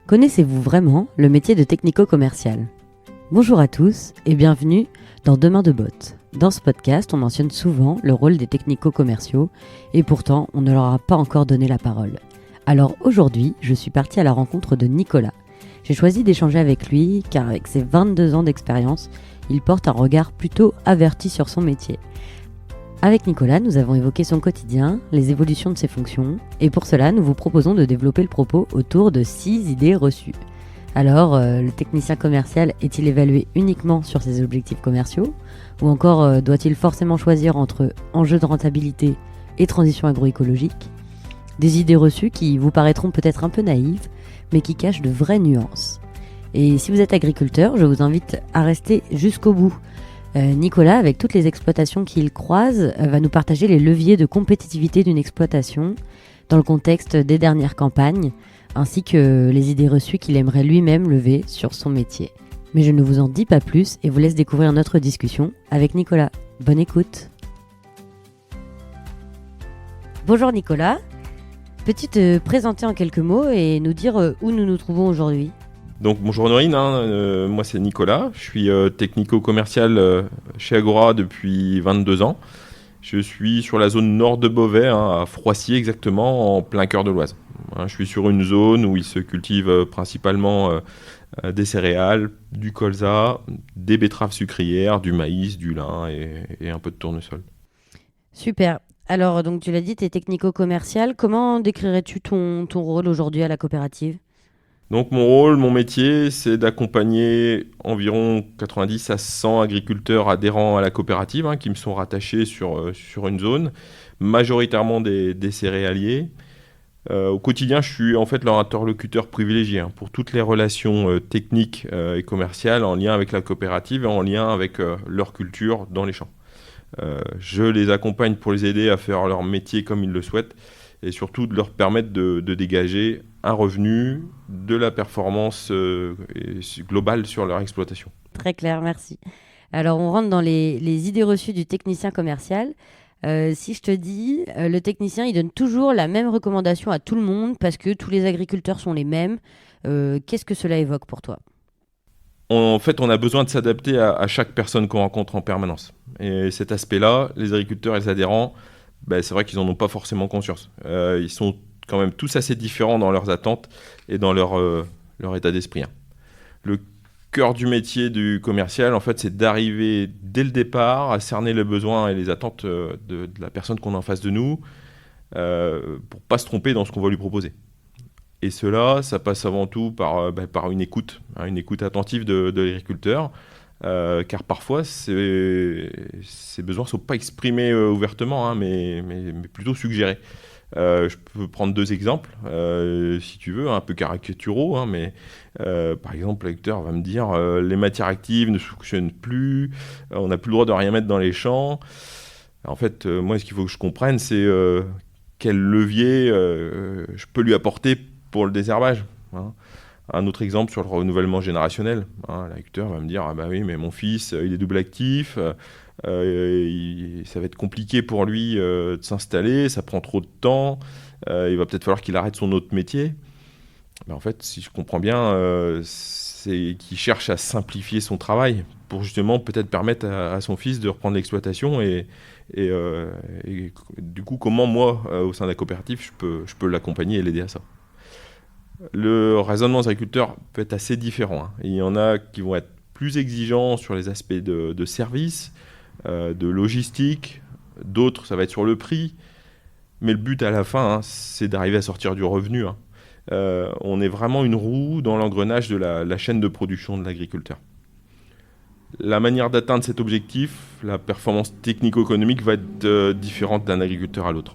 Connaissez-vous vraiment le métier de technico-commercial ? Bonjour à tous et bienvenue dans Demain de Bottes. Dans ce podcast, on mentionne souvent le rôle des technico-commerciaux et pourtant, on ne leur a pas encore donné la parole. Alors aujourd'hui, je suis partie à la rencontre de Nicolas. J'ai choisi d'échanger avec lui car avec ses 22 ans d'expérience, il porte un regard plutôt averti sur son métier. Avec Nicolas, nous avons évoqué son quotidien, les évolutions de ses fonctions, et pour cela, nous vous proposons de développer le propos autour de 6 idées reçues. Alors, le technicien commercial est-il évalué uniquement sur ses objectifs commerciaux ? Ou encore, doit-il forcément choisir entre enjeux de rentabilité et transition agroécologique ? Des idées reçues qui vous paraîtront peut-être un peu naïves, mais qui cachent de vraies nuances. Et si vous êtes agriculteur, je vous invite à rester jusqu'au bout. Nicolas, avec toutes les exploitations qu'il croise, va nous partager les leviers de compétitivité d'une exploitation dans le contexte des dernières campagnes, ainsi que les idées reçues qu'il aimerait lui-même lever sur son métier. Mais je ne vous en dis pas plus et vous laisse découvrir notre discussion avec Nicolas. Bonne écoute. Bonjour Nicolas, peux-tu te présenter en quelques mots et nous dire où nous nous trouvons aujourd'hui ? Donc bonjour Norine, moi c'est Nicolas, je suis technico-commercial chez Agora depuis 22 ans. Je suis sur la zone nord de Beauvais, à Froissy exactement, en plein cœur de l'Oise. Je suis sur une zone où il se cultive principalement des céréales, du colza, des betteraves sucrières, du maïs, du lin et un peu de tournesol. Super. Alors, donc tu l'as dit, tu es technico-commercial. Comment décrirais-tu ton rôle aujourd'hui à la coopérative ? Donc mon rôle, mon métier, c'est d'accompagner environ 90 à 100 agriculteurs adhérents à la coopérative qui me sont rattachés sur une zone, majoritairement des céréaliers. Au quotidien, je suis en fait leur interlocuteur privilégié pour toutes les relations techniques et commerciales en lien avec la coopérative et en lien avec leur culture dans les champs. Je les accompagne pour les aider à faire leur métier comme ils le souhaitent et surtout de leur permettre de dégager un revenu, de la performance globale sur leur exploitation. Très clair, merci. Alors, on rentre dans les idées reçues du technicien commercial. Si je te dis, le technicien, il donne toujours la même recommandation à tout le monde parce que tous les agriculteurs sont les mêmes. Qu'est-ce que cela évoque pour toi ? En fait, on a besoin de s'adapter à chaque personne qu'on rencontre en permanence. Et cet aspect-là, les agriculteurs et les adhérents, c'est vrai qu'ils n'en ont pas forcément conscience. Ils sont quand même tous assez différents dans leurs attentes et dans leur état d'esprit. Le cœur du métier du commercial, en fait, c'est d'arriver dès le départ à cerner les besoins et les attentes de la personne qu'on a en face de nous pour ne pas se tromper dans ce qu'on va lui proposer. Et cela, ça passe avant tout par une écoute attentive de l'agriculteur, car parfois, ces besoins ne sont pas exprimés ouvertement, mais plutôt suggérés. Je peux prendre 2 exemples, si tu veux, un peu caricaturaux, mais par exemple, l'agriculteur va me dire les matières actives ne fonctionnent plus, on n'a plus le droit de rien mettre dans les champs. En fait, moi, ce qu'il faut que je comprenne, c'est quel levier je peux lui apporter pour le désherbage. Un autre exemple sur le renouvellement générationnel. L'agriculteur va me dire oui, mais mon fils, il est double actif, ça va être compliqué pour lui de s'installer, ça prend trop de temps, il va peut-être falloir qu'il arrête son autre métier. En fait, si je comprends bien, c'est qu'il cherche à simplifier son travail pour justement peut-être permettre à son fils de reprendre l'exploitation et du coup, comment moi, au sein de la coopérative, je peux l'accompagner et l'aider à ça. Le raisonnement des agriculteurs peut être assez différent. Il y en a qui vont être plus exigeants sur les aspects de service, de logistique. D'autres, ça va être sur le prix. Mais le but à la fin, c'est d'arriver à sortir du revenu. On est vraiment une roue dans l'engrenage de la chaîne de production de l'agriculteur. La manière d'atteindre cet objectif, la performance technico-économique va être différente d'un agriculteur à l'autre.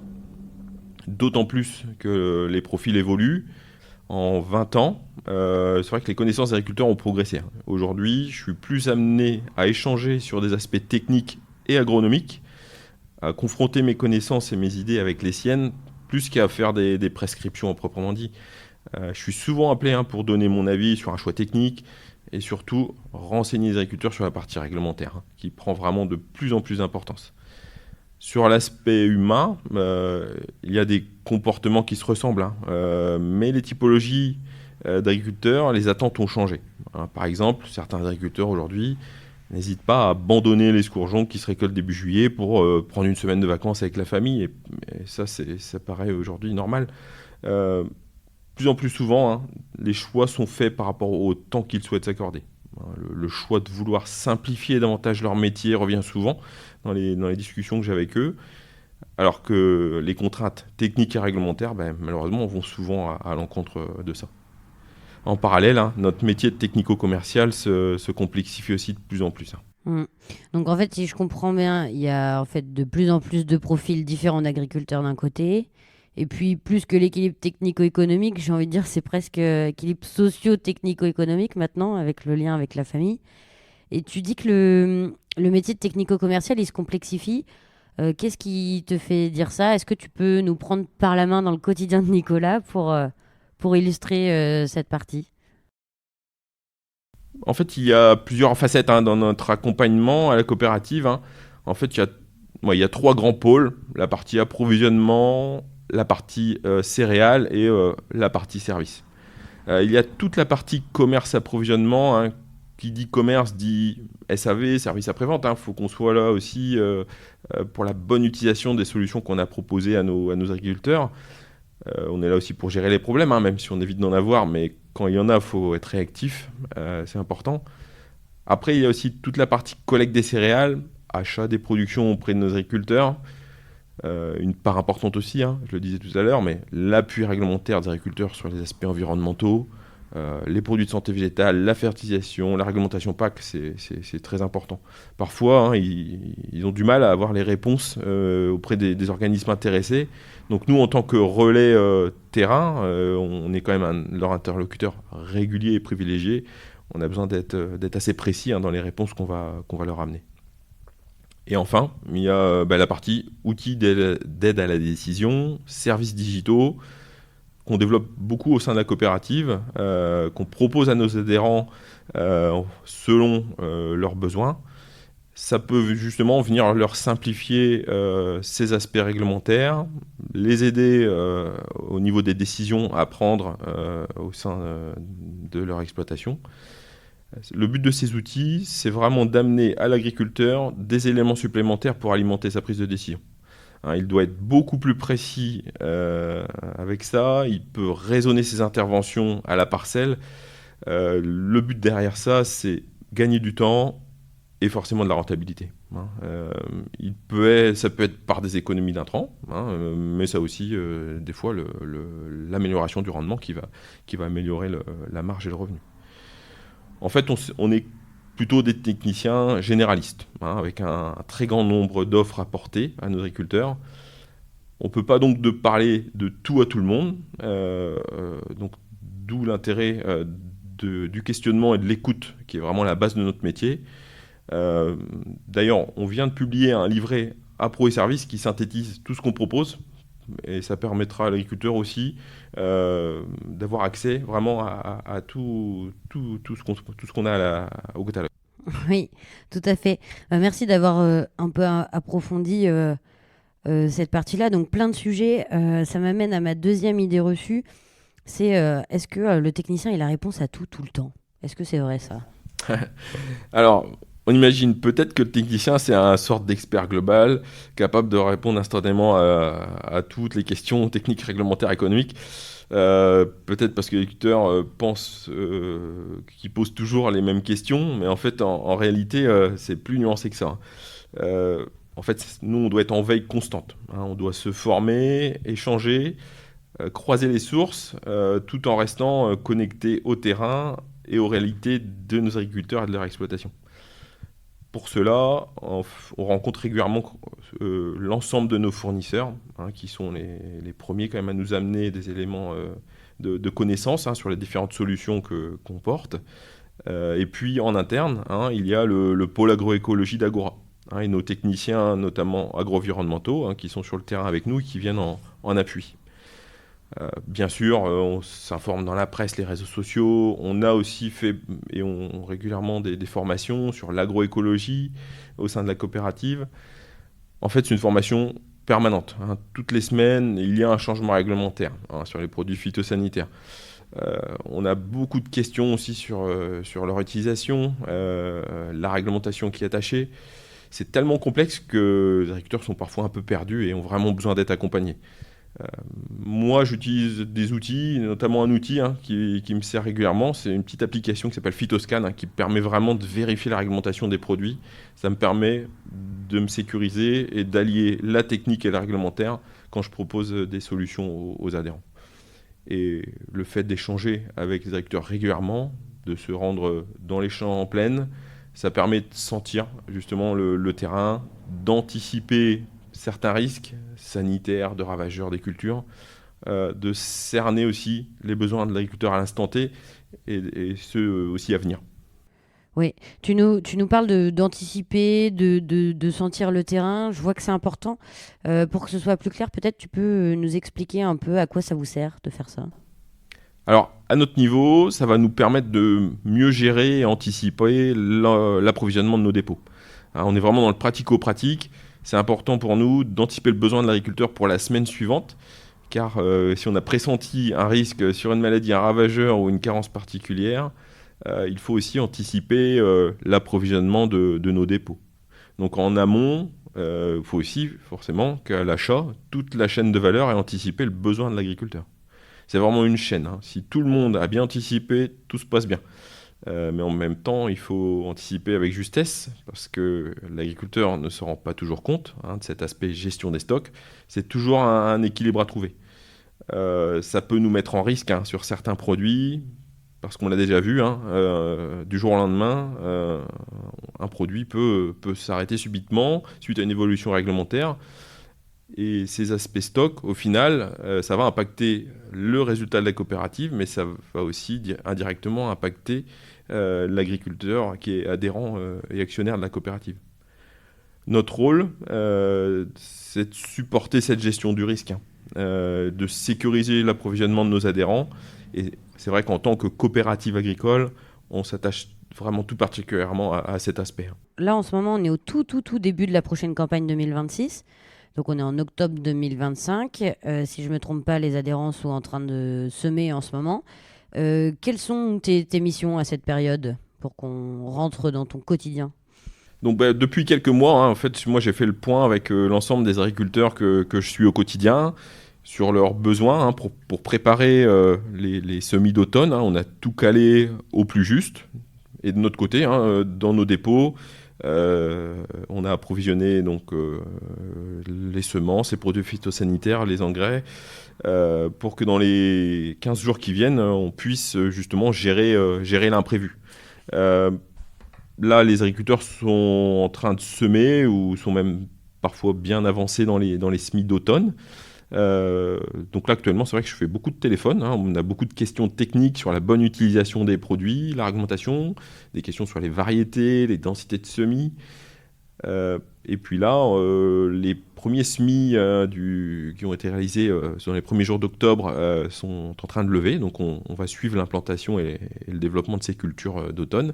D'autant plus que les profils évoluent. En 20 ans, c'est vrai que les connaissances des agriculteurs ont progressé. Aujourd'hui, je suis plus amené à échanger sur des aspects techniques et agronomiques, à confronter mes connaissances et mes idées avec les siennes, plus qu'à faire des prescriptions proprement dit. Je suis souvent appelé pour donner mon avis sur un choix technique et surtout renseigner les agriculteurs sur la partie réglementaire, qui prend vraiment de plus en plus d'importance. Sur l'aspect humain, il y a des comportements qui se ressemblent, mais les typologies d'agriculteurs, les attentes ont changé. Par exemple, certains agriculteurs aujourd'hui n'hésitent pas à abandonner l'escourgeon qui se récolte début juillet pour prendre une semaine de vacances avec la famille. Et ça, ça paraît aujourd'hui normal. Plus en plus souvent, les choix sont faits par rapport au temps qu'ils souhaitent s'accorder. Le choix de vouloir simplifier davantage leur métier revient souvent dans les discussions que j'ai avec eux, alors que les contraintes techniques et réglementaires, malheureusement, vont souvent à l'encontre de ça. En parallèle, notre métier de technico-commercial se complexifie aussi de plus en plus. Donc en fait, si je comprends bien, il y a en fait de plus en plus de profils différents d'agriculteurs d'un côté, et puis plus que l'équilibre technico-économique, j'ai envie de dire c'est presque équilibre socio-technico-économique maintenant, avec le lien avec la famille. Et tu dis que le métier de technico-commercial, il se complexifie. Qu'est-ce qui te fait dire ça? Est-ce que tu peux nous prendre par la main dans le quotidien de Nicolas pour illustrer cette partie? En fait, il y a plusieurs facettes dans notre accompagnement à la coopérative. En fait, il y a 3 grands pôles: la partie approvisionnement, la partie céréales et la partie service. Il y a toute la partie commerce-approvisionnement. Qui dit commerce dit SAV, service après-vente. Il faut qu'on soit là aussi pour la bonne utilisation des solutions qu'on a proposées à nos agriculteurs. On est là aussi pour gérer les problèmes, même si on évite d'en avoir, mais quand il y en a, il faut être réactif, c'est important. Après, il y a aussi toute la partie collecte des céréales, achat des productions auprès de nos agriculteurs. Une part importante aussi, je le disais tout à l'heure, mais l'appui réglementaire des agriculteurs sur les aspects environnementaux, les produits de santé végétale, la fertilisation, la réglementation PAC, c'est très important. Parfois, ils ont du mal à avoir les réponses auprès des organismes intéressés. Donc nous, en tant que relais terrain, on est quand même leur interlocuteur régulier et privilégié. On a besoin d'être assez précis dans les réponses qu'on va leur amener. Et enfin, il y a la partie outils d'aide à la décision, services digitaux, qu'on développe beaucoup au sein de la coopérative, qu'on propose à nos adhérents selon leurs besoins. Ça peut justement venir leur simplifier ces aspects réglementaires, les aider au niveau des décisions à prendre au sein de leur exploitation. Le but de ces outils, c'est vraiment d'amener à l'agriculteur des éléments supplémentaires pour alimenter sa prise de décision. Il doit être beaucoup plus précis avec ça. Il peut raisonner ses interventions à la parcelle. Le but derrière ça, c'est gagner du temps et forcément de la rentabilité. Ça peut être par des économies d'intrants, mais ça aussi, des fois, l'amélioration du rendement qui va améliorer la marge et le revenu. En fait, on est plutôt des techniciens généralistes, avec un très grand nombre d'offres à porter à nos agriculteurs. On ne peut pas donc parler de tout à tout le monde, donc d'où l'intérêt du questionnement et de l'écoute, qui est vraiment la base de notre métier. D'ailleurs, on vient de publier un livret Appro et Services qui synthétise tout ce qu'on propose, et ça permettra à l'agriculteur aussi d'avoir accès vraiment à tout ce qu'on a au catalogue. Oui, tout à fait. Merci d'avoir un peu approfondi cette partie-là. Donc plein de sujets. Ça m'amène à ma deuxième idée reçue. C'est est-ce que le technicien il a réponse à tout le temps? Est-ce que c'est vrai ça? Alors, on imagine peut-être que le technicien, c'est un sorte d'expert global, capable de répondre instantanément à toutes les questions techniques, réglementaires, économiques. Peut-être parce que l'agriculteur pense qu'il pose toujours les mêmes questions, mais en fait, en réalité, c'est plus nuancé que ça. En fait, nous, on doit être en veille constante. On doit se former, échanger, croiser les sources, tout en restant connecté au terrain et aux réalités de nos agriculteurs et de leur exploitation. Pour cela, on rencontre régulièrement l'ensemble de nos fournisseurs, qui sont les premiers quand même à nous amener des éléments de connaissances sur les différentes solutions qu'on porte. Et puis en interne, il y a le pôle agroécologie d'Agora, et nos techniciens, notamment agro-environnementaux, qui sont sur le terrain avec nous et qui viennent en appui. Bien sûr, on s'informe dans la presse, les réseaux sociaux. On a aussi fait régulièrement des formations sur l'agroécologie au sein de la coopérative. En fait, c'est une formation permanente. Toutes les semaines, il y a un changement réglementaire sur les produits phytosanitaires. On a beaucoup de questions aussi sur leur utilisation, la réglementation qui est attachée. C'est tellement complexe que les agriculteurs sont parfois un peu perdus et ont vraiment besoin d'être accompagnés. Moi, j'utilise des outils, notamment un outil qui me sert régulièrement. C'est une petite application qui s'appelle Phytoscan, qui permet vraiment de vérifier la réglementation des produits. Ça me permet de me sécuriser et d'allier la technique et la réglementaire quand je propose des solutions aux adhérents. Et le fait d'échanger avec les agriculteurs régulièrement, de se rendre dans les champs en plaine, ça permet de sentir justement le terrain, d'anticiper certains risques sanitaires, de ravageurs des cultures, de cerner aussi les besoins de l'agriculteur à l'instant T et ceux aussi à venir. Oui, tu nous parles d'anticiper, de sentir le terrain. Je vois que c'est important. Pour que ce soit plus clair, peut-être tu peux nous expliquer un peu à quoi ça vous sert de faire ça. Alors, à notre niveau, ça va nous permettre de mieux gérer et anticiper l'approvisionnement de nos dépôts. On est vraiment dans le pratico-pratique. C'est important pour nous d'anticiper le besoin de l'agriculteur pour la semaine suivante, car si on a pressenti un risque sur une maladie, un ravageur ou une carence particulière, il faut aussi anticiper l'approvisionnement de nos dépôts. Donc en amont, il faut aussi forcément qu'à l'achat, toute la chaîne de valeur ait anticipé le besoin de l'agriculteur. C'est vraiment une chaîne. Si tout le monde a bien anticipé, tout se passe bien. Mais en même temps, il faut anticiper avec justesse, parce que l'agriculteur ne se rend pas toujours compte de cet aspect gestion des stocks. C'est toujours un équilibre à trouver. Ça peut nous mettre en risque sur certains produits, parce qu'on l'a déjà vu, du jour au lendemain, un produit peut s'arrêter subitement suite à une évolution réglementaire. Et ces aspects stock, au final, ça va impacter le résultat de la coopérative, mais ça va aussi indirectement impacter l'agriculteur qui est adhérent et actionnaire de la coopérative. Notre rôle, c'est de supporter cette gestion du risque, de sécuriser l'approvisionnement de nos adhérents. Et c'est vrai qu'en tant que coopérative agricole, on s'attache vraiment tout particulièrement à cet aspect. Là, en ce moment, on est au tout début de la prochaine campagne 2026. Donc on est en octobre 2025. Si je ne me trompe pas, les adhérents sont en train de semer en ce moment. Quelles sont tes missions à cette période pour qu'on rentre dans ton quotidien ? Donc depuis quelques mois, en fait, moi j'ai fait le point avec l'ensemble des agriculteurs que je suis au quotidien sur leurs besoins pour préparer les semis d'automne. On a tout calé au plus juste. Et de notre côté, dans nos dépôts, on a approvisionné donc, les semences, les produits phytosanitaires, les engrais, pour que dans les 15 jours qui viennent, on puisse justement gérer l'imprévu. Là, les agriculteurs sont en train de semer ou sont même parfois bien avancés dans les semis d'automne. Donc là, actuellement, c'est vrai que je fais beaucoup de téléphones. On a beaucoup de questions techniques sur la bonne utilisation des produits, la réglementation, des questions sur les variétés, les densités de semis. Et puis là, les premiers semis qui ont été réalisés dans les premiers jours d'octobre sont en train de lever. Donc on va suivre l'implantation et le développement de ces cultures d'automne.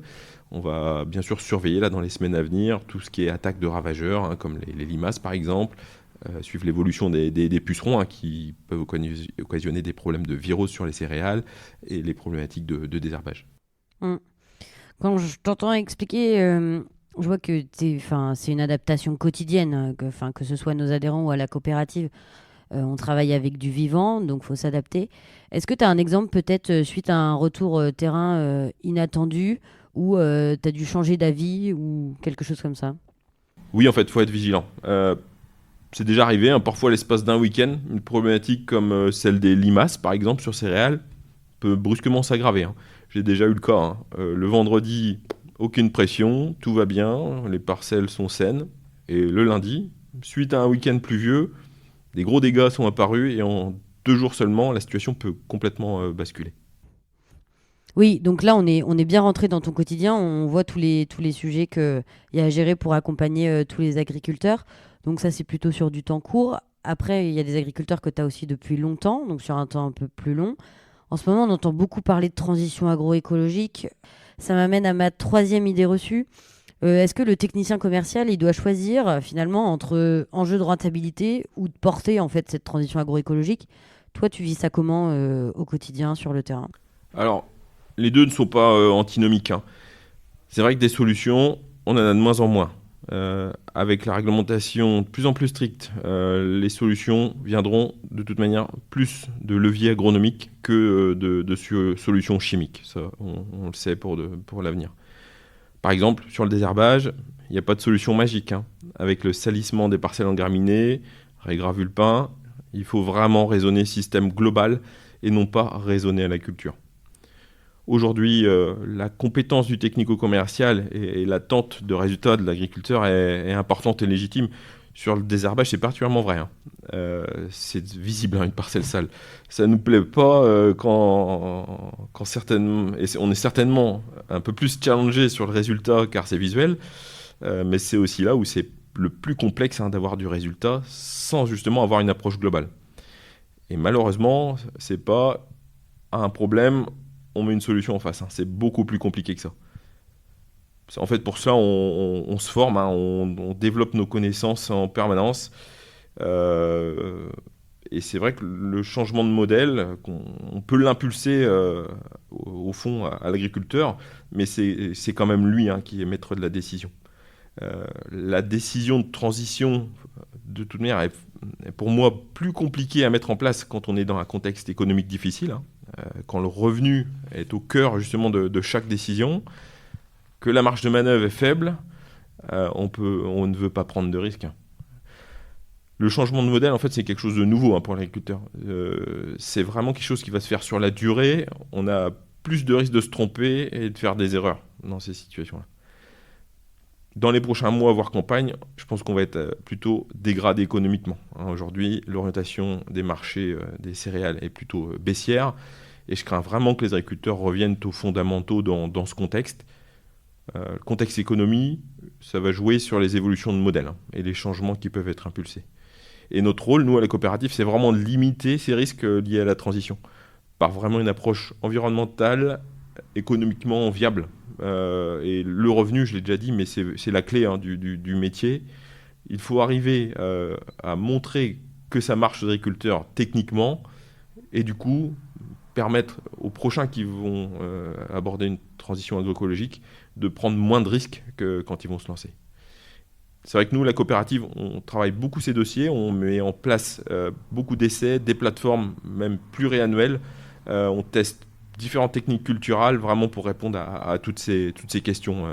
On va bien sûr surveiller là dans les semaines à venir tout ce qui est attaque de ravageurs, comme les limaces par exemple, suivre l'évolution des pucerons qui peuvent occasionner des problèmes de virose sur les céréales et les problématiques de désherbage. Quand je t'entends expliquer, je vois que c'est une adaptation quotidienne, que ce soit nos adhérents ou à la coopérative. On travaille avec du vivant, donc il faut s'adapter. Est-ce que tu as un exemple peut-être suite à un retour terrain inattendu ou tu as dû changer d'avis ou quelque chose comme ça ? Oui, en fait, il faut être vigilant. C'est déjà arrivé, parfois à l'espace d'un week-end, une problématique comme celle des limaces, par exemple, sur céréales, peut brusquement s'aggraver. J'ai déjà eu le cas. Le vendredi, aucune pression, tout va bien, les parcelles sont saines. Et le lundi, suite à un week-end pluvieux, des gros dégâts sont apparus et en 2 jours seulement, la situation peut complètement basculer. Oui, donc là, on est bien rentré dans ton quotidien. On voit tous les sujets qu'il y a à gérer pour accompagner tous les agriculteurs. Donc ça, c'est plutôt sur du temps court. Après, il y a des agriculteurs que tu as aussi depuis longtemps, donc sur un temps un peu plus long. En ce moment, on entend beaucoup parler de transition agroécologique. Ça m'amène à ma 3e idée reçue. Est-ce que le technicien commercial, il doit choisir finalement entre enjeux de rentabilité ou de porter en fait cette transition agroécologique ? Toi, tu vis ça comment au quotidien sur le terrain ? Alors, les deux ne sont pas antinomiques, hein. C'est vrai que des solutions, on en a de moins en moins. Avec la réglementation de plus en plus stricte, les solutions viendront de toute manière plus de leviers agronomiques que de solutions chimiques. Ça, on le sait pour l'avenir. Par exemple, sur le désherbage, il n'y a pas de solution magique, hein. Avec le salissement des parcelles en graminées, régravulpin, il faut vraiment raisonner système global et non pas raisonner à la culture. Aujourd'hui, la compétence du technico-commercial et l'attente de résultats de l'agriculteur est importante et légitime. Sur le désherbage, c'est particulièrement vrai, hein. C'est visible, hein, une parcelle sale. Ça ne nous plaît pas quand certaines... Et on est certainement un peu plus challengé sur le résultat car c'est visuel, mais c'est aussi là où c'est le plus complexe, hein, d'avoir du résultat sans justement avoir une approche globale. Et malheureusement, c'est pas un problème, on met une solution en face, hein. C'est beaucoup plus compliqué que ça. En fait, pour cela, on se forme, hein, on développe nos connaissances en permanence. Euh, et c'est vrai que le changement de modèle, on peut l'impulser au fond à l'agriculteur, mais c'est quand même lui, hein, qui est maître de la décision. La décision de transition, de toute manière, est pour moi plus compliquée à mettre en place quand on est dans un contexte économique difficile, hein, quand le revenu est au cœur justement de chaque décision, que la marge de manœuvre est faible, on ne veut pas prendre de risques, hein. Le changement de modèle, en fait, c'est quelque chose de nouveau, hein, pour l'agriculteur. C'est vraiment quelque chose qui va se faire sur la durée. On a plus de risques de se tromper et de faire des erreurs dans ces situations-là. Dans les prochains mois, voire campagne, je pense qu'on va être plutôt dégradé économiquement, hein. Aujourd'hui, l'orientation des marchés des céréales est plutôt baissière. Et je crains vraiment que les agriculteurs reviennent aux fondamentaux dans ce contexte. Le contexte économie, ça va jouer sur les évolutions de modèles, hein, et les changements qui peuvent être impulsés. Et notre rôle, nous, à la coopérative, c'est vraiment de limiter ces risques liés à la transition, par vraiment une approche environnementale, économiquement viable. Et le revenu, je l'ai déjà dit, mais c'est la clé, hein, du métier. Il faut arriver à montrer que ça marche aux agriculteurs techniquement, et du coup, permettre aux prochains qui vont aborder une transition agroécologique de prendre moins de risques que quand ils vont se lancer. C'est vrai que nous, la coopérative, on travaille beaucoup ces dossiers, on met en place beaucoup d'essais, des plateformes même pluriannuelles, on teste différentes techniques culturales vraiment pour répondre à toutes ces questions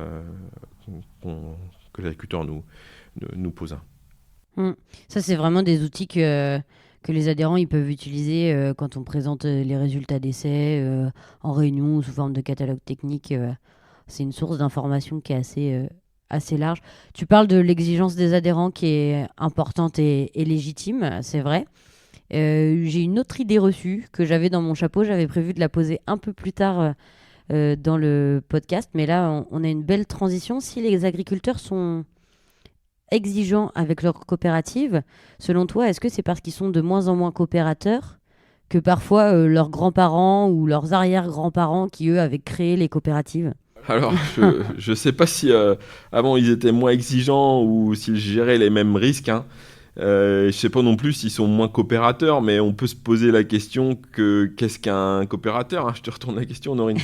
que l'agriculteur nous pose. Ça, c'est vraiment des outils que les adhérents ils peuvent utiliser quand on présente les résultats d'essais en réunion ou sous forme de catalogue technique. C'est une source d'information qui est assez large. Tu parles de l'exigence des adhérents qui est importante et légitime, c'est vrai. J'ai une autre idée reçue que j'avais dans mon chapeau. J'avais prévu de la poser un peu plus tard dans le podcast, mais là, on a une belle transition. Si les agriculteurs sont exigeants avec leur coopérative, selon toi, est-ce que c'est parce qu'ils sont de moins en moins coopérateurs que parfois leurs grands-parents ou leurs arrière-grands-parents qui, eux, avaient créé les coopératives? Alors, je ne sais pas si avant ils étaient moins exigeants ou s'ils géraient les mêmes risques, hein. Je ne sais pas non plus s'ils sont moins coopérateurs, mais on peut se poser la question qu'est-ce qu'un coopérateur, hein. Je te retourne la question, Norine.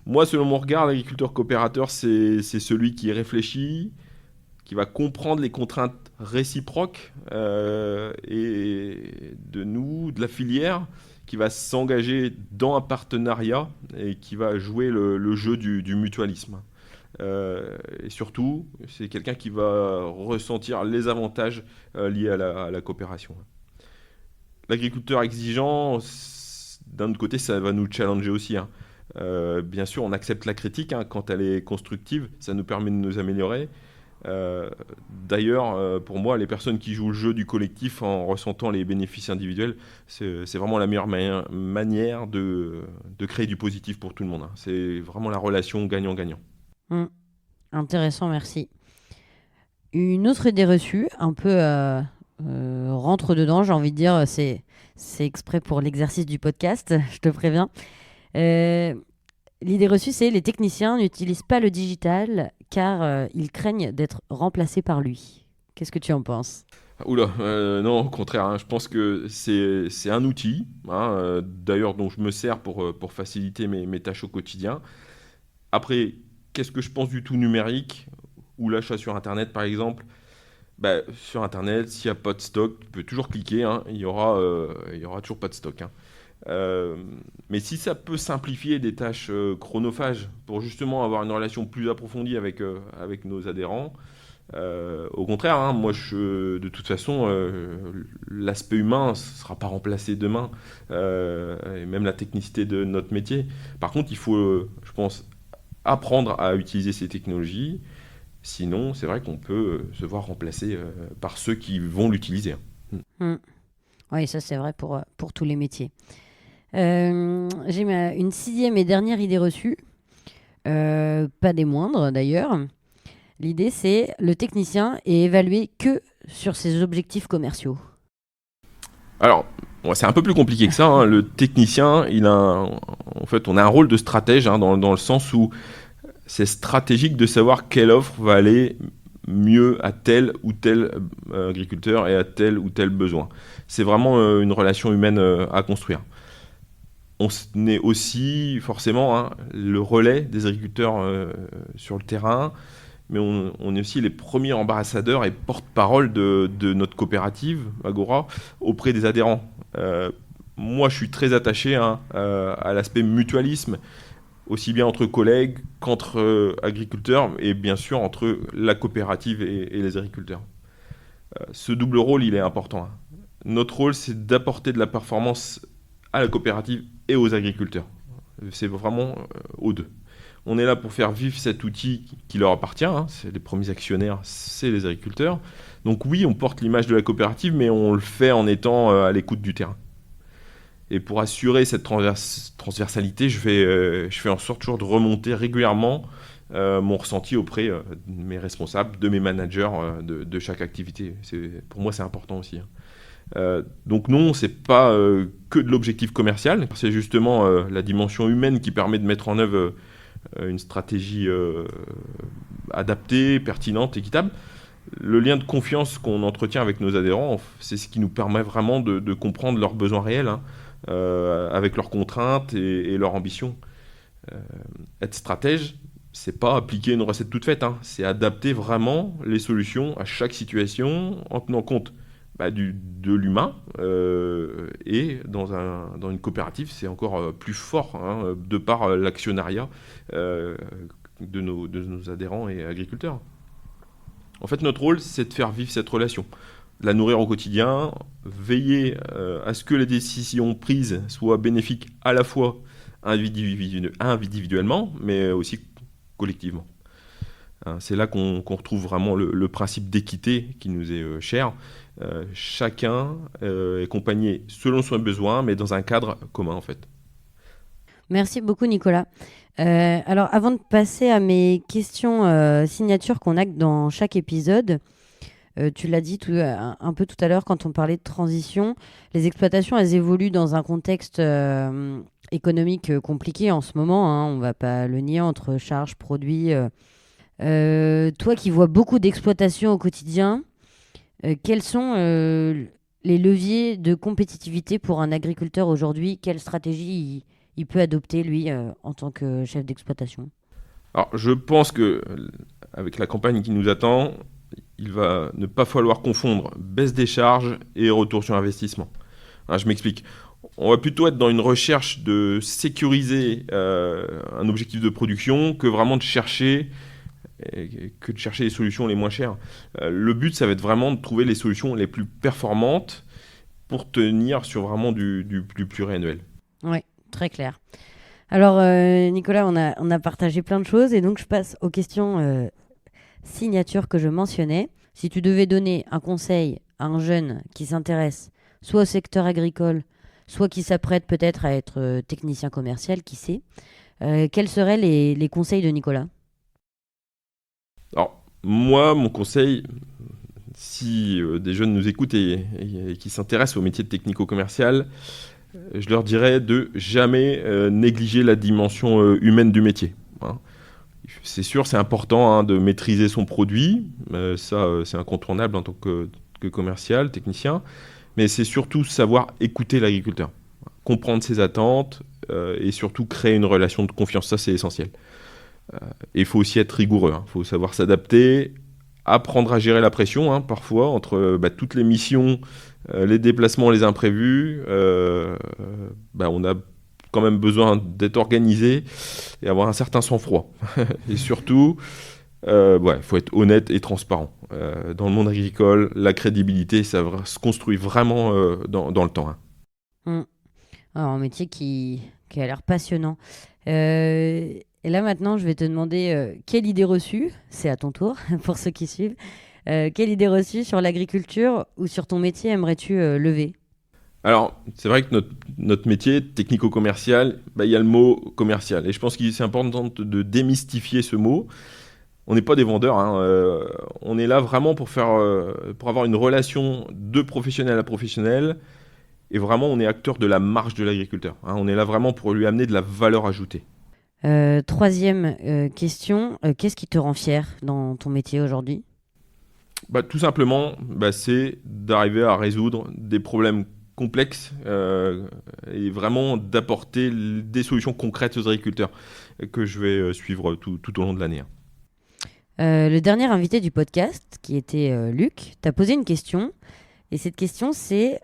Moi, selon mon regard, l'agriculteur coopérateur, c'est celui qui réfléchit, qui va comprendre les contraintes réciproques et de nous, de la filière, qui va s'engager dans un partenariat et qui va jouer le jeu du mutualisme. Et surtout, c'est quelqu'un qui va ressentir les avantages liés à la coopération. L'agriculteur exigeant, d'un autre côté, ça va nous challenger aussi, hein. Bien sûr, on accepte la critique, hein, quand elle est constructive, ça nous permet de nous améliorer. D'ailleurs, pour moi, les personnes qui jouent le jeu du collectif en ressentant les bénéfices individuels, c'est vraiment la meilleure manière de créer du positif pour tout le monde, hein. C'est vraiment la relation gagnant-gagnant. Intéressant, merci. Une autre idée reçue, un peu rentre dedans, j'ai envie de dire, c'est exprès pour l'exercice du podcast, je te préviens. L'idée reçue, c'est les techniciens n'utilisent pas le digital car ils craignent d'être remplacés par lui. Qu'est-ce que tu en penses? Oula, non, au contraire, hein, je pense que c'est un outil, hein, d'ailleurs dont je me sers pour faciliter mes tâches au quotidien. Après, qu'est-ce que je pense du tout numérique ou l'achat sur Internet, par exemple? Bah, sur Internet, s'il n'y a pas de stock, tu peux toujours cliquer, hein, il y aura toujours pas de stock, hein. Euh, mais si ça peut simplifier des tâches chronophages pour justement avoir une relation plus approfondie avec nos adhérents, au contraire, hein, moi, de toute façon, l'aspect humain ne sera pas remplacé demain, et même la technicité de notre métier. Par contre, il faut, je pense, apprendre à utiliser ces technologies. Sinon, c'est vrai qu'on peut se voir remplacé par ceux qui vont l'utiliser, hein. Hmm. Oui, ça c'est vrai pour tous les métiers. J'ai une sixième et dernière idée reçue, pas des moindres d'ailleurs. L'idée c'est le technicien est évalué que sur ses objectifs commerciaux. Alors, bon, c'est un peu plus compliqué que ça, hein. Le technicien, en fait, on a un rôle de stratège, hein, dans le sens où c'est stratégique de savoir quelle offre va aller mieux à tel ou tel agriculteur et à tel ou tel besoin. C'est vraiment une relation humaine à construire. On est aussi forcément, hein, le relais des agriculteurs sur le terrain, mais on est aussi les premiers ambassadeurs et porte-parole de notre coopérative, Agora, auprès des adhérents. Moi, je suis très attaché, hein, à l'aspect mutualisme, aussi bien entre collègues qu'entre agriculteurs, et bien sûr entre la coopérative et les agriculteurs. Ce double rôle, il est important, hein. Notre rôle, c'est d'apporter de la performance à la coopérative et aux agriculteurs. C'est vraiment aux deux. On est là pour faire vivre cet outil qui leur appartient, hein. C'est les premiers actionnaires, c'est les agriculteurs. Donc oui, on porte l'image de la coopérative, mais on le fait en étant à l'écoute du terrain. Et pour assurer cette transversalité, je fais en sorte toujours de remonter régulièrement mon ressenti auprès de mes responsables, de mes managers de chaque activité. Pour moi, c'est important aussi, hein. Donc non, c'est pas que de l'objectif commercial, c'est justement la dimension humaine qui permet de mettre en œuvre une stratégie adaptée, pertinente, équitable. Le lien de confiance qu'on entretient avec nos adhérents, c'est ce qui nous permet vraiment de comprendre leurs besoins réels, hein, avec leurs contraintes et leurs ambitions. Être stratège, c'est pas appliquer une recette toute faite, hein, c'est adapter vraiment les solutions à chaque situation en tenant compte de l'humain, et dans une coopérative, c'est encore plus fort, hein, de par l'actionnariat de nos adhérents et agriculteurs. En fait, notre rôle, c'est de faire vivre cette relation, de la nourrir au quotidien, veiller à ce que les décisions prises soient bénéfiques à la fois individuellement, mais aussi collectivement. Hein, c'est là qu'on retrouve vraiment le principe d'équité qui nous est cher. Chacun est accompagné selon son besoin, mais dans un cadre commun en fait. Merci beaucoup Nicolas. Alors avant de passer à mes questions signatures qu'on a dans chaque épisode, tu l'as dit un peu tout à l'heure quand on parlait de transition, les exploitations elles évoluent dans un contexte économique compliqué en ce moment, hein, on va pas le nier, entre charges, produits. Toi qui vois beaucoup d'exploitations au quotidien, quels sont les leviers de compétitivité pour un agriculteur aujourd'hui? Quelle stratégie il peut adopter, lui, en tant que chef d'exploitation? Alors je pense que avec la campagne qui nous attend, il va ne pas falloir confondre baisse des charges et retour sur investissement. Hein, je m'explique. On va plutôt être dans une recherche de sécuriser un objectif de production que vraiment de chercher les solutions les moins chères. Le but, ça va être vraiment de trouver les solutions les plus performantes pour tenir sur vraiment du pluriannuel. Oui, très clair. Alors, Nicolas, on a partagé plein de choses et donc je passe aux questions signatures que je mentionnais. Si tu devais donner un conseil à un jeune qui s'intéresse soit au secteur agricole, soit qui s'apprête peut-être à être technicien commercial, qui sait, quels seraient les conseils de Nicolas? Alors, moi, mon conseil, si des jeunes nous écoutent et qui s'intéressent au métier de technico-commercial, je leur dirais de jamais négliger la dimension humaine du métier, hein. C'est sûr, c'est important, hein, de maîtriser son produit. Ça, c'est incontournable en tant que commercial, technicien, mais c'est surtout savoir écouter l'agriculteur, comprendre ses attentes et surtout créer une relation de confiance. Ça, c'est essentiel. Et il faut aussi être rigoureux. Il faut savoir s'adapter, apprendre à gérer la pression, parfois, entre toutes les missions, les déplacements, les imprévus. On a quand même besoin d'être organisé et avoir un certain sang-froid. Et surtout, faut être honnête et transparent. Dans le monde agricole, la crédibilité, ça se construit vraiment dans le temps. Alors, un métier qui a l'air passionnant. Et là, maintenant, je vais te demander quelle idée reçue, c'est à ton tour, pour ceux qui suivent, quelle idée reçue sur l'agriculture ou sur ton métier aimerais-tu lever ? Alors, c'est vrai que notre métier technico-commercial, il y a le mot commercial. Et je pense que c'est important de démystifier ce mot. On n'est pas des vendeurs. On est là vraiment pour avoir une relation de professionnel à professionnel. Et vraiment, on est acteur de la marge de l'agriculteur. On est là vraiment pour lui amener de la valeur ajoutée. Troisième question, qu'est-ce qui te rend fier dans ton métier aujourd'hui ? Tout simplement, c'est d'arriver à résoudre des problèmes complexes et vraiment d'apporter des solutions concrètes aux agriculteurs que je vais suivre tout au long de l'année. Le dernier invité du podcast, qui était Luc, t'a posé une question. Et cette question, c'est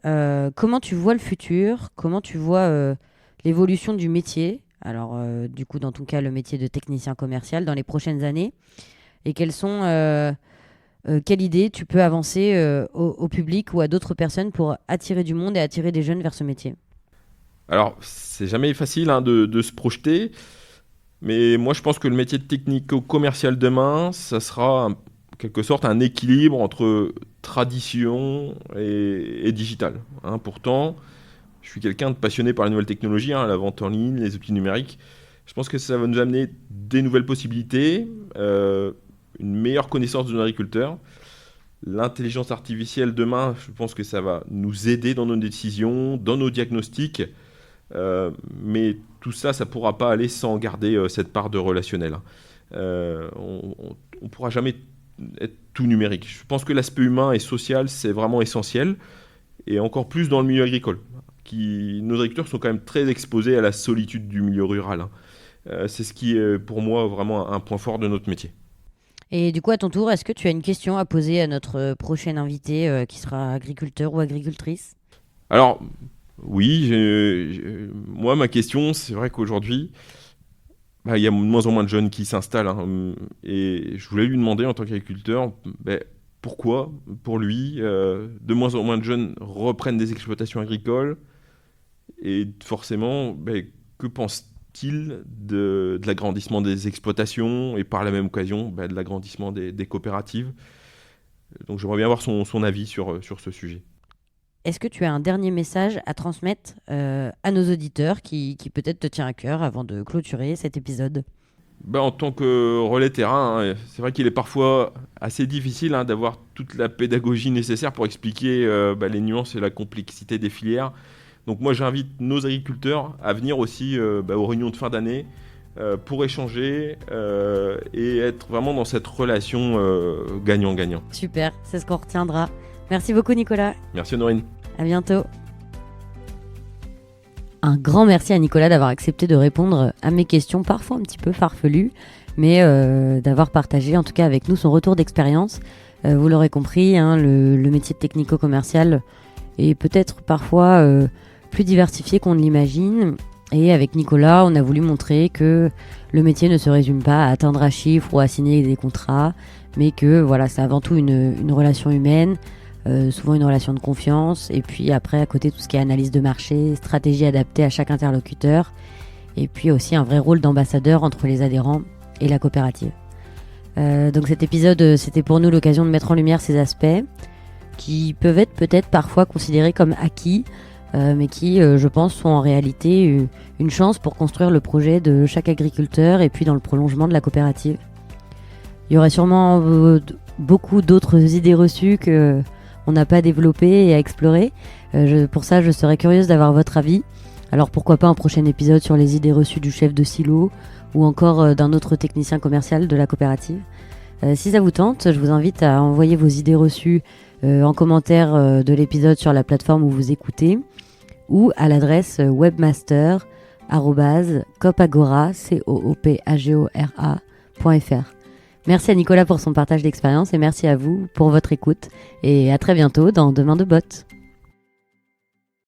comment tu vois le futur ? Comment tu vois l'évolution du métier ? Alors, du coup, dans ton cas, le métier de technicien commercial dans les prochaines années. Et quelles idées tu peux avancer au public ou à d'autres personnes pour attirer du monde et attirer des jeunes vers ce métier ? Alors, c'est jamais facile de se projeter. Mais moi, je pense que le métier de technico-commercial demain, ça sera en quelque sorte un équilibre entre tradition et digital. Pourtant, je suis quelqu'un de passionné par les nouvelles technologies, la vente en ligne, les outils numériques. Je pense que ça va nous amener des nouvelles possibilités, une meilleure connaissance de nos agriculteurs. L'intelligence artificielle demain, je pense que ça va nous aider dans nos décisions, dans nos diagnostics. Mais tout ça, ça ne pourra pas aller sans garder cette part de relationnel. On ne pourra jamais être tout numérique. Je pense que l'aspect humain et social, c'est vraiment essentiel, et encore plus dans le milieu agricole. Nos agriculteurs sont quand même très exposés à la solitude du milieu rural. C'est ce qui est pour moi vraiment un point fort de notre métier. Et du coup, à ton tour, est-ce que tu as une question à poser à notre prochain invité qui sera agriculteur ou agricultrice ? Alors, oui, moi, ma question, c'est vrai qu'aujourd'hui, il y a de moins en moins de jeunes qui s'installent. Et je voulais lui demander, en tant qu'agriculteur, pourquoi, pour lui, de moins en moins de jeunes reprennent des exploitations agricoles. Et forcément, que pense-t-il de l'agrandissement des exploitations et par la même occasion de l'agrandissement des coopératives ? Donc j'aimerais bien avoir son avis sur ce sujet. Est-ce que tu as un dernier message à transmettre à nos auditeurs qui peut-être te tient à cœur avant de clôturer cet épisode ? En tant que relais terrain, c'est vrai qu'il est parfois assez difficile d'avoir toute la pédagogie nécessaire pour expliquer les nuances et la complexité des filières. Donc moi, j'invite nos agriculteurs à venir aussi aux réunions de fin d'année pour échanger et être vraiment dans cette relation gagnant-gagnant. Super, c'est ce qu'on retiendra. Merci beaucoup Nicolas. Merci Honorine. À bientôt. Un grand merci à Nicolas d'avoir accepté de répondre à mes questions, parfois un petit peu farfelues, mais d'avoir partagé en tout cas avec nous son retour d'expérience. Vous l'aurez compris, le métier de technico-commercial est peut-être parfois plus diversifié qu'on ne l'imagine. Et avec Nicolas, on a voulu montrer que le métier ne se résume pas à atteindre un chiffre ou à signer des contrats, mais que voilà, c'est avant tout une relation humaine, souvent une relation de confiance, et puis après à côté tout ce qui est analyse de marché, stratégie adaptée à chaque interlocuteur, et puis aussi un vrai rôle d'ambassadeur entre les adhérents et la coopérative. Donc cet épisode, c'était pour nous l'occasion de mettre en lumière ces aspects qui peuvent être peut-être parfois considérés comme acquis, mais qui, je pense, sont en réalité une chance pour construire le projet de chaque agriculteur et puis dans le prolongement de la coopérative. Il y aurait sûrement beaucoup d'autres idées reçues qu'on n'a pas développées et à explorer. Pour ça, je serais curieuse d'avoir votre avis. Alors pourquoi pas un prochain épisode sur les idées reçues du chef de silo ou encore d'un autre technicien commercial de la coopérative. Si ça vous tente, je vous invite à envoyer vos idées reçues en commentaire de l'épisode sur la plateforme où vous écoutez ou à l'adresse webmaster@copagora.fr. Merci à Nicolas pour son partage d'expérience et merci à vous pour votre écoute et à très bientôt dans Demain de Bottes.